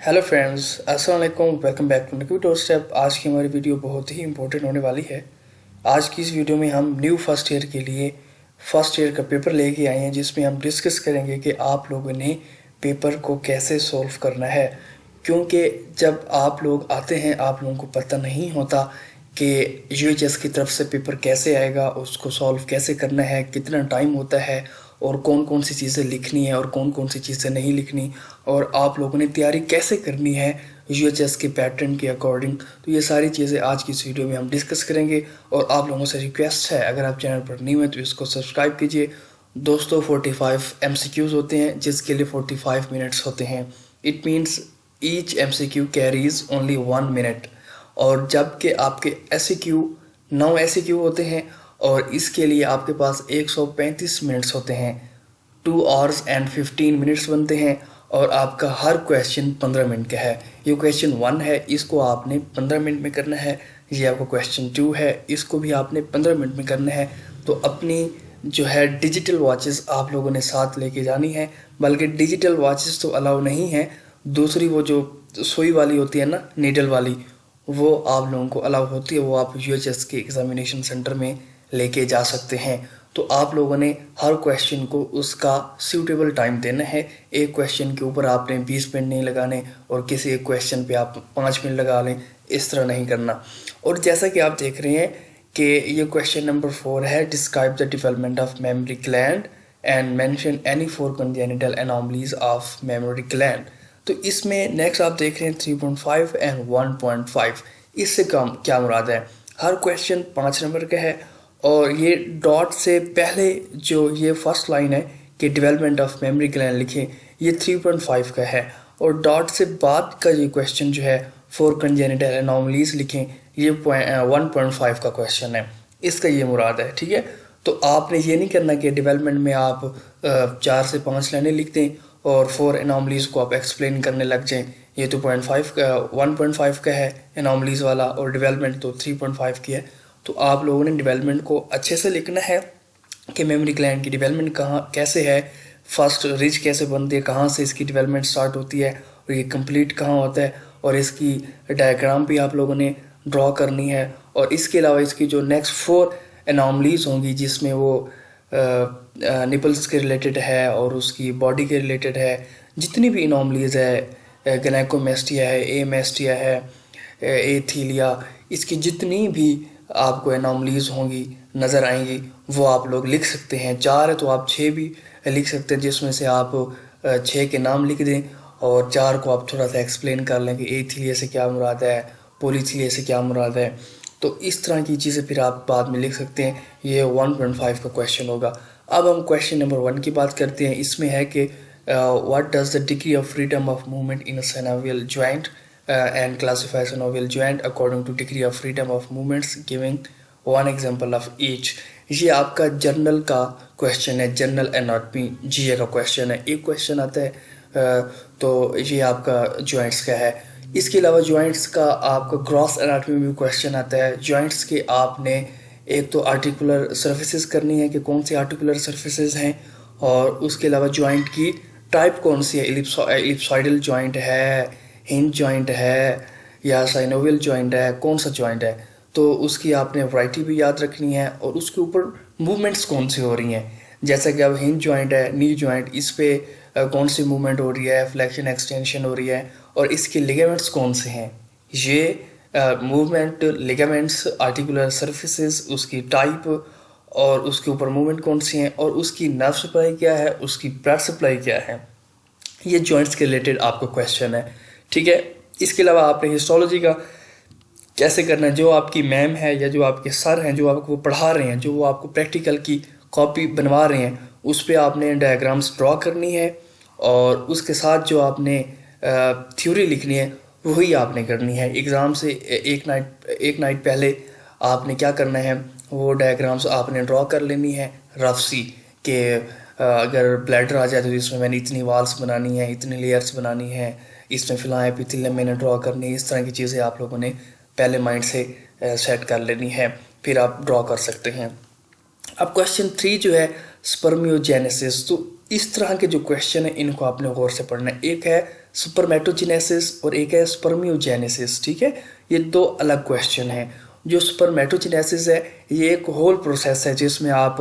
Hello friends, अस्सलाम वालेकुम। Welcome back to Nikki door step. आज की हमारी वीडियो बहुत ही इंपॉर्टेंट होने वाली है। आज की इस वीडियो में हम न्यू फर्स्ट ईयर के लिए फर्स्ट ईयर का पेपर लेके आए हैं, जिसमें हम डिस्कस करेंगे कि आप लोगों ने पेपर को कैसे सॉल्व करना है। क्योंकि जब आप लोग आते हैं आप लोगों को पता नहीं होता कि यूएचएस की तरफ से पेपर कैसे आएगा, उसको सॉल्व कैसे करना है, कितना टाइम होता है और कौन कौन सी चीज़ें लिखनी है और कौन कौन सी चीज़ें नहीं लिखनी, और आप लोगों ने तैयारी कैसे करनी है यूएचएस के पैटर्न के अकॉर्डिंग। तो ये सारी चीज़ें आज की इस वीडियो में हम डिस्कस करेंगे। और आप लोगों से रिक्वेस्ट है, अगर आप चैनल पर न्यू हैं तो इसको सब्सक्राइब कीजिए। दोस्तों 45 एमसीक्यूज होते हैं, जिसके लिए 45 मिनट्स होते हैं। It means each MCQ carries only 1 minute. और जबकि आपके एसक्यू 9 एसक्यू होते हैं और इसके लिए आपके पास 135 मिनट्स होते हैं। 2 आवर्स एंड 15 मिनट्स बनते हैं और आपका हर क्वेश्चन 15 मिनट का है। ये क्वेश्चन 1 है, इसको आपने 15 मिनट में करना है। ये आपका क्वेश्चन 2 है, इसको भी आपने 15 मिनट में करना है। तो अपनी जो है डिजिटल वॉचेस आप लोगों ने साथ लेके जानी है। बल्कि डिजिटल वॉचेस तो अलाउ नहीं है, दूसरी वो जो सुई वाली होती है ना, नीडल वाली, वो आप लोगों को अलाउ होती है। वो आप यूएचएस के एग्जामिनेशन सेंटर में लेके जा सकते हैं। तो आप लोगों ने हर क्वेश्चन को उसका सूटेबल टाइम देना है। एक क्वेश्चन के ऊपर आपने 20 मिनट नहीं लगाने और किसी एक क्वेश्चन पे आप 5 मिनट लगा लें, इस तरह नहीं करना। और जैसा कि आप देख रहे हैं कि ये क्वेश्चन नंबर 4 है, describe the development of memory gland and mention any 4 congenital anomalies of memory gland. तो इसमें नेक्स्ट आप देख रहे हैं 3.5 एंड 1.5। इससे कम क्या मुराद है? हर क्वेश्चन 5 नंबर का है और ये डॉट से पहले जो ये फर्स्ट लाइन है कि डेवलपमेंट ऑफ मेमोरी ग्लैंड लिखें, ये 3.5 का है। और डॉट से बाद का ये क्वेश्चन जो है 4 कंजेनिटल एनोमलीज लिखें, ये 1.5 का क्वेश्चन है। इसका ये मुराद है, ठीक है। तो आपने ये नहीं करना कि डेवलपमेंट में आप 4 से 5 लाइनें लिख दें और 4 एनोमलीज को आप एक्सप्लेन करने लग जाएं। ये तो 0.5 का 1.5 का है एनोमलीज वाला, और डेवलपमेंट तो 3.5 की है। तो आप लोगों ने डेवलपमेंट को अच्छे से लिखना है कि मेमोरी ग्लैंड की डेवलपमेंट कहाँ कैसे है, फर्स्ट रिज कैसे बनती है, कहाँ से इसकी डेवलपमेंट स्टार्ट होती है और ये कंप्लीट कहाँ होता है, और इसकी डायग्राम भी आप लोगों ने ड्रॉ करनी है। और इसके अलावा इसकी जो नेक्स्ट 4 एनोमलीज होंगी, जिसमें वो निपल्स के रिलेटेड है और उसकी बॉडी के रिलेटेड है, जितनी भी एनोमलीज है, गैनाकोमेस्टिया है, एमेस्टिया है, एथीलिया, इसकी जितनी भी आपको एनोमलीज होंगी नज़र आएंगी वो आप लोग लिख सकते हैं। 4 है तो आप 6 भी लिख सकते हैं, जिसमें से आप 6 के नाम लिख दें और 4 को आप थोड़ा सा एक्सप्लेन कर लें कि एथीलिया से क्या मुराद है, पोलीथिलिया से क्या मुराद है। तो इस तरह की चीज़ें फिर आप बाद में लिख सकते हैं। ये 1.5 का क्वेश्चन होगा। अब हम क्वेश्चन नंबर 1 की बात करते हैं। इसमें है कि what does the degree of freedom of movement in a synovial joint and classify synovial joint according to degree of freedom of movements giving one example of each। ये आपका जनरल का क्वेश्चन है, जनरल एनाटॉमी जीए का question है। एक question आता है तो ये आपका जॉइंट्स का है। इसके अलावा जॉइंट्स का आपका ग्रॉस एनाटॉमी में भी क्वेश्चन आता है। जॉइंट्स के आपने एक तो आर्टिकुलर सर्फेसिस करनी है कि कौन सी आर्टिकुलर सर्फेसिस हैं, और उसके अलावा जॉइंट की टाइप कौन सी है, इलिप्सॉइडल जॉइंट है, हिंज जॉइंट है या साइनोवियल जॉइंट है, कौन सा जॉइंट है। तो उसकी आपने वैरायटी भी याद रखनी है और उसके ऊपर मूवमेंट्स कौन सी हो रही हैं। जैसा कि अब हिंज जॉइंट है, नी जॉइंट, इस पे कौन सी मूवमेंट हो रही है, फ्लेक्शन एक्सटेंशन हो रही है, और इसके लिगामेंट्स कौन से हैं। ये मूवमेंट, लिगामेंट्स, आर्टिकुलर सर्फेसिस, उसकी टाइप और उसके ऊपर मूवमेंट कौन सी हैं और उसकी नर्व सप्लाई क्या है, उसकी ब्लड सप्लाई क्या है, ये जॉइंट्स के रिलेटेड आपका क्वेश्चन है, ठीक है। इसके अलावा आपने हिस्टोलॉजी का कैसे करना है, जो आपकी मैम है या जो आपके सर हैं जो आपको पढ़ा रहे हैं, जो वो आपको प्रैक्टिकल की कॉपी बनवा रहे हैं, उस पर आपने डायग्राम्स ड्रॉ करनी है और उसके साथ जो आपने थ्योरी लिखनी है वही आपने करनी है। एग्ज़ाम से एक नाइट पहले आपने क्या करना है, वो डायग्राम्स आपने ड्रॉ कर लेनी है रफ सी, कि अगर ब्लैडर आ जाए तो इसमें मैंने इतनी वाल्स बनानी है, इतनी लेयर्स बनानी है, इसमें फिलाएँ एपिथेलियम मैंने ड्रॉ करनी है। इस तरह की चीज़ें आप लोगों ने पहले माइंड से सेट कर लेनी है, फिर आप ड्रॉ कर सकते हैं। अब क्वेश्चन 3 जो है स्पर्मियोजेनेसिस, तो इस तरह के जो क्वेश्चन है इनको आपने गौर से पढ़ना है। एक है स्पर्मेटोजेनेसिस और एक है स्पर्मियोजेनेसिस, ठीक है। ये दो अलग क्वेश्चन हैं। जो स्पर्मेटोजेनेसिस है ये एक होल प्रोसेस है जिसमें आप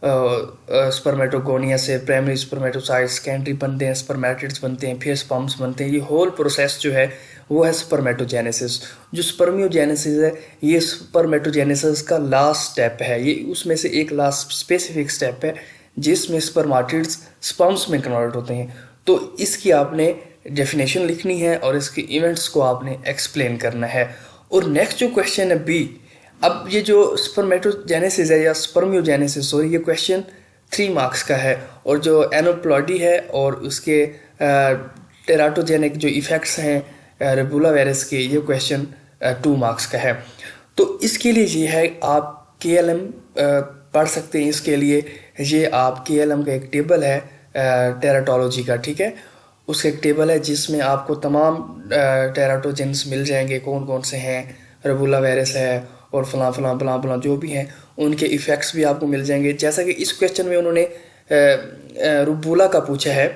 स्पर्मेटोगोनिया से प्राइमरी स्पर्मेटोसाइट, सेकेंडरी बनते हैं, स्पर्मेटिड्स बनते हैं, फिर स्पर्म्स बनते हैं। ये होल प्रोसेस जो है वो है स्पर्मेटोजेनेसिस। जो स्पर्मियोजेनेसिस है ये स्पर्मेटोजेनेसिस का लास्ट स्टेप है, ये उसमें से एक लास्ट स्पेसिफिक स्टेप है जिसमें स्पर्मेटिड्स स्पर्म्स में कन्वर्ट होते हैं। तो इसकी आपने डेफिनेशन लिखनी है और इसके इवेंट्स को आपने एक्सप्लेन करना है। और नेक्स्ट जो क्वेश्चन है बी, अब ये जो स्पर्मेटोजेनेसिस है या स्पर्मियोजेनेसिस, सॉरी, ये क्वेश्चन 3 मार्क्स का है। और जो एनोप्लॉडी है और उसके टेराटोजेनिक जो इफेक्ट्स हैं रेबुला वायरस के, ये क्वेश्चन 2 मार्क्स का है। तो इसके लिए ये है आप KLM पढ़ सकते हैं। इसके लिए ये आप KLM का एक टेबल है टेराटोलॉजी का, ठीक है। उसका एक टेबल है जिसमें आपको तमाम टेराटोजेंस मिल जाएंगे, कौन कौन से हैं, रेबुला वायरस है और फलां जो भी हैं उनके इफ़ेक्ट्स भी आपको मिल जाएंगे। जैसा कि इस क्वेश्चन में उन्होंने रुबुला का पूछा है,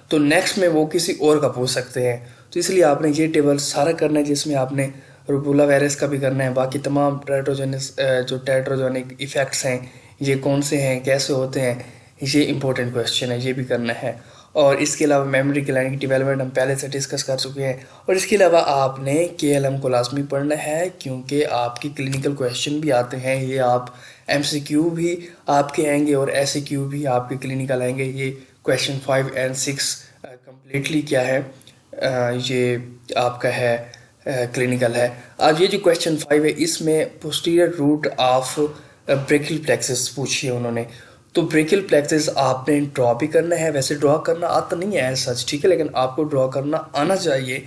तो नेक्स्ट में वो किसी और का पूछ सकते हैं। तो इसलिए आपने ये टेबल सारा करना है जिसमें आपने रुबुला वायरस का भी करना है, बाकी तमाम जो टेट्रोजेनिक इफ़ेक्ट्स हैं ये कौन से हैं, कैसे होते हैं, ये इंपॉर्टेंट क्वेश्चन है, ये भी करना है। और इसके अलावा मेमोरी ग्लैंड की डेवलपमेंट हम पहले से डिस्कस कर चुके हैं। और इसके अलावा आपने KLM को लाजमी पढ़ना है क्योंकि आपकी क्लिनिकल क्वेश्चन भी आते हैं। ये आप MCQ भी आपके आएंगे और SAQ भी आपके क्लिनिकल आएंगे। ये क्वेश्चन 5 और 6 कम्प्लीटली क्या है, ये आपका है क्लिनिकल है। अब ये जो क्वेश्चन 5 है इसमें posterior root of brachial plexus पूछी है उन्होंने। तो ब्रेकियल प्लेक्सस आपने ड्रॉ भी करना है, वैसे ड्रॉ करना आता नहीं है सच, ठीक है, लेकिन आपको ड्रॉ करना आना चाहिए।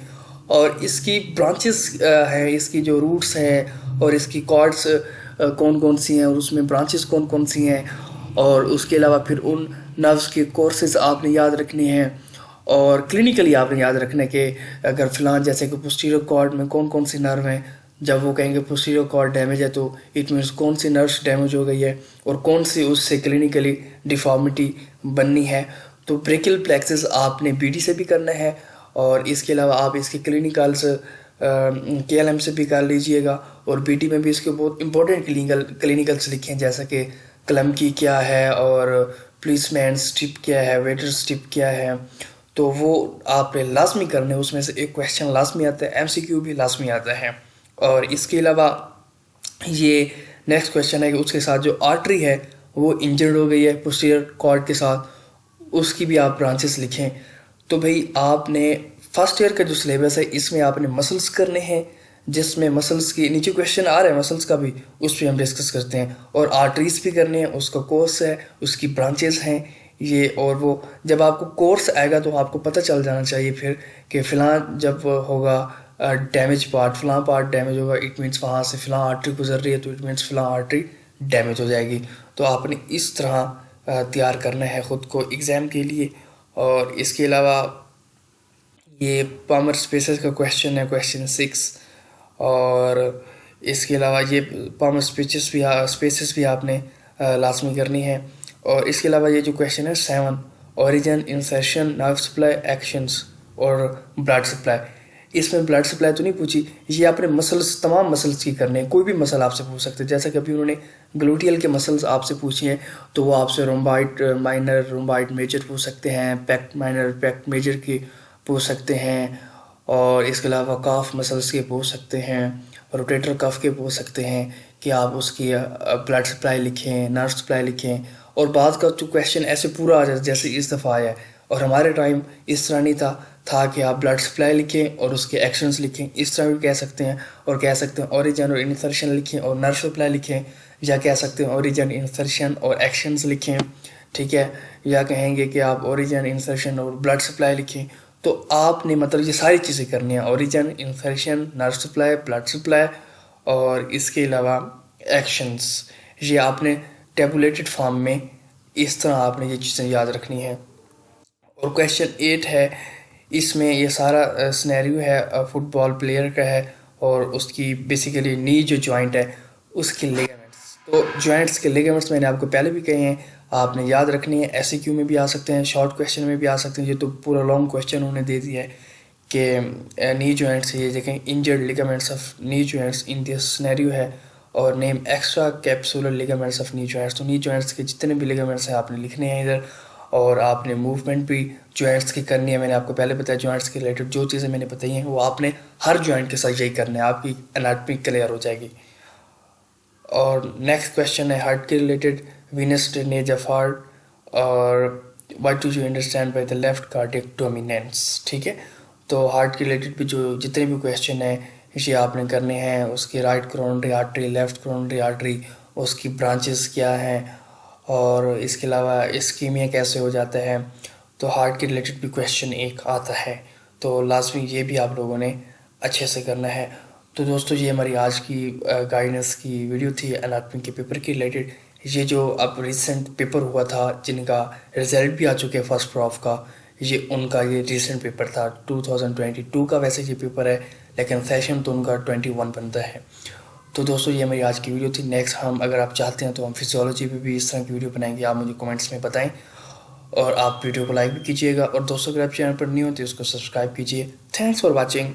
और इसकी ब्रांचेस हैं, इसकी जो रूट्स हैं और इसकी कॉर्ड्स कौन कौन सी हैं और उसमें ब्रांचेस कौन कौन सी हैं, और उसके अलावा फिर उन नर्व्स के कोर्सेज आपने याद रखने हैं। और क्लिनिकली आपने याद रखना है कि अगर फिलहाल जैसे कि पोस्टीरियर कॉर्ड में कौन कौन सी नर्व हैं, जब वो कहेंगे पोस्टीरियर कॉर्ड डैमेज है तो इट मीन्स कौन सी नर्व्स डैमेज हो गई है और कौन सी उससे क्लिनिकली डिफॉर्मिटी बननी है। तो ब्रेकियल प्लेक्सस आपने BD से भी करना है और इसके अलावा आप इसके क्लिनिकल्स KLM से भी कर लीजिएगा। और BD में भी इसके बहुत इंपॉर्टेंट क्लिनिकल्स लिखे हैं, जैसा कि क्लम्की क्या है और पुलिसमैन स्ट्रिप क्या है, वेटर स्ट्रिप क्या है, तो वो आपने लाजमी करने, उसमें से एक क्वेश्चन लाजमी आता है, MCQ भी लाजमी आता है। और इसके अलावा ये नेक्स्ट क्वेश्चन है कि उसके साथ जो आर्टरी है वो इंजर्ड हो गई है पोस्टीरियर कॉर्ड के साथ, उसकी भी आप ब्रांचेस लिखें। तो भाई आपने फर्स्ट ईयर का जो सिलेबस है इसमें आपने मसल्स करने हैं, जिसमें मसल्स की नीचे क्वेश्चन आ रहे हैं मसल्स का भी, उस पर हम डिस्कस करते हैं। और आर्टरीज भी करने हैं, उसका कोर्स है, उसकी ब्रांचेस हैं ये। और वो जब आपको कोर्स आएगा तो आपको पता चल जाना चाहिए फिर कि फ़िलहाल जब होगा डैमेज पार्ट, फ़िलहाल पार्ट डैमेज होगा, इट मीन्स वहाँ से फ़िलहाल आर्टरी गुजर रही है तो इट मीन्स फ़िलहाल आर्टरी डैमेज हो जाएगी। तो आपने इस तरह तैयार करना है ख़ुद को एग्ज़ाम के लिए। और इसके अलावा ये पामर स्पेसेस का क्वेश्चन है, क्वेश्चन 6। और इसके अलावा ये पामर स्पेसेस भी आपने लाजमी करनी है। और इसके अलावा ये जो क्वेश्चन है 7, origin, insertion, nerve supply, actions और ब्लड सप्लाई, इसमें ब्लड सप्लाई तो नहीं पूछी, ये आपने मसल्स, तमाम मसल्स की करने हैं। कोई भी मसल आपसे पूछ सकते हैं, जैसा कि अभी उन्होंने ग्लूटियल के मसल्स आपसे पूछे हैं तो वो आपसे रोम्बाइड माइनर, रोम्बाइड मेजर पूछ सकते हैं, पेक्ट माइनर, पेक्ट मेजर की पूछ सकते हैं। और इसके अलावा काफ मसल्स के पूछ सकते हैं, रोटेटर कफ के पूछ सकते हैं कि आप उसकी ब्लड सप्लाई लिखें, नर्व सप्लाई लिखें। और बाद का जो क्वेश्चन ऐसे पूरा आ जाए जैसे इस दफ़ा आया है, और हमारे टाइम इस तरह नहीं था कि आप ब्लड सप्लाई लिखें और उसके एक्शंस लिखें, इस तरह भी कह सकते हैं। और कह सकते हैं ओरिजिन और इंसर्शन लिखें और नर्व सप्लाई लिखें, या कह सकते हैं ओरिजिन, इंसर्शन और एक्शंस लिखें, ठीक है। या कहेंगे कि आप ओरिजिन, इंसर्शन और ब्लड सप्लाई लिखें। तो आपने मतलब ये सारी चीज़ें करनी है, origin, insertion, nerve supply, blood supply और इसके अलावा एक्शंस, ये आपने टेबुलेटेड फॉर्म में इस तरह आपने ये चीज़ें याद रखनी है। और क्वेश्चन 8 है, इसमें ये सारा सिनेरियो है फुटबॉल प्लेयर का है और उसकी बेसिकली नी जो जॉइंट है उसके लिगामेंट्स। तो जॉइंट्स के लिगामेंट्स मैंने आपको पहले भी कहे हैं, आपने याद रखनी है। एसईक्यू में भी आ सकते हैं, शॉर्ट क्वेश्चन में भी आ सकते हैं। ये तो पूरा लॉन्ग क्वेश्चन उन्होंने दे दिया है कि नी जॉइंट्स, ये देखें injured ligaments of knee joints in this scenario है, और name extra capsular ligaments of knee joints. तो नी जॉइंट्स के जितने भी लिगामेंट्स हैं आपने लिखने हैं इधर, और आपने मूवमेंट भी जॉइंट्स की करनी है। मैंने आपको पहले बताया जॉइंट्स के रिलेटेड जो चीज़ें मैंने बताई हैं वो आपने हर जॉइंट के साथ यही करना है, आपकी एनाटॉमी क्लियर हो जाएगी। और नेक्स्ट क्वेश्चन है हार्ट के related, venous drainage of heart और what do you understand by the left cardiac dominance. ठीक है, तो हार्ट के रिलेटेड भी जो जितने भी क्वेश्चन हैं ये आपने करने हैं। उसकी right coronary artery, left coronary artery, उसकी ब्रांचेस क्या हैं, और इसके अलावा इस्कीमिया कैसे हो जाता है। तो हार्ट के रिलेटेड भी क्वेश्चन एक आता है, तो लाजमी ये भी आप लोगों ने अच्छे से करना है। तो दोस्तों ये हमारी आज की गाइडेंस की वीडियो थी एनाटॉमी के पेपर के रिलेटेड। ये जो अब रिसेंट पेपर हुआ था जिनका रिजल्ट भी आ चुके हैं फर्स्ट प्रॉफ का, ये उनका ये रिसेंट पेपर था 2022 का। वैसे ये पेपर है लेकिन सेशन तो उनका 21 बनता है। तो दोस्तों ये हमारी आज की वीडियो थी। नेक्स्ट हम अगर आप चाहते हैं तो हम फिजियोलॉजी पे भी इस तरह की वीडियो बनाएंगे, आप मुझे कमेंट्स में बताएं। और आप वीडियो को लाइक भी कीजिएगा, और दोस्तों अगर आप चैनल पर न्यू हो तो उसको सब्सक्राइब कीजिए। Thanks for watching.